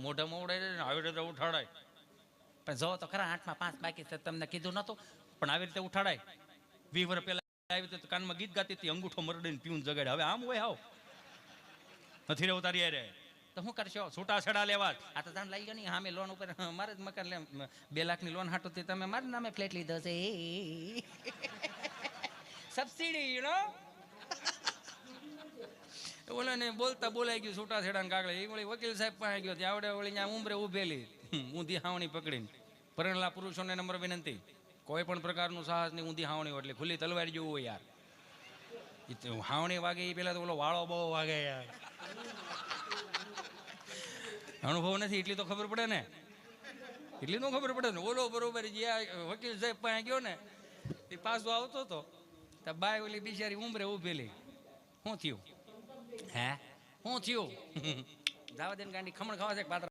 મોઢામાં ઉડાય ને આવી રીતે ઉઠાડાય. પણ જો તો ખરા 8માં 5 બાકી છે, તમને કીધું નતું, પણ આવી રીતે ઉઠાડાય. 20 વર્ષ પહેલા આવી રીતે કાનમાં ગીત ગાતી હતી, અંગૂઠો મરડીને પીવું જગાડે. હવે આમ હોય, આવ નથી રહેવું તારી યારે તો શું કરશો? છૂટા છેડા લેવા. આ તો જાણ લઈ ગયો નહીં, સામે લોન ઉપર મારે જ મકાન લે 2 લાખની લોન હાટું તમે મારા નામે ફ્લેટ લીધો છે. Subsidy you know. ઓલા ને બોલતા બોલાઈ ગયું છૂટા છેડા ને કાગળે. એ વળી વકીલ સાહેબ પાસે ગયો, ત્યાં આવડે વળી ત્યાં ઉંમરે ઉભેલી ઊંધી હાવણી પકડીને. પરણેલા પુરુષોને નમ્ર વિનંતી, કોઈ પણ પ્રકારનું સાહસ ની ઊંધી હાવણી હોય એટલે ખુલ્લી તલવાર જેવું હોય યાર. હાવણી વાગે એ પેલા તો ઓલો વાળો બહુ વાગે યાર. અનુભવ નથી એટલી તો ખબર પડે ને, એટલી તો ખબર પડે ને. ઓલો બરોબર જ્યાં વકીલ સાહેબ પાસે ગયો ને એ પાછો આવતો હતો, તો બાય ઓલી બિચારી ઉંમરે ઉભેલી. શું થયું? હે શું થયું? જાવા દે ને ગાંડી, ખમણ ખાવા છે પાત્ર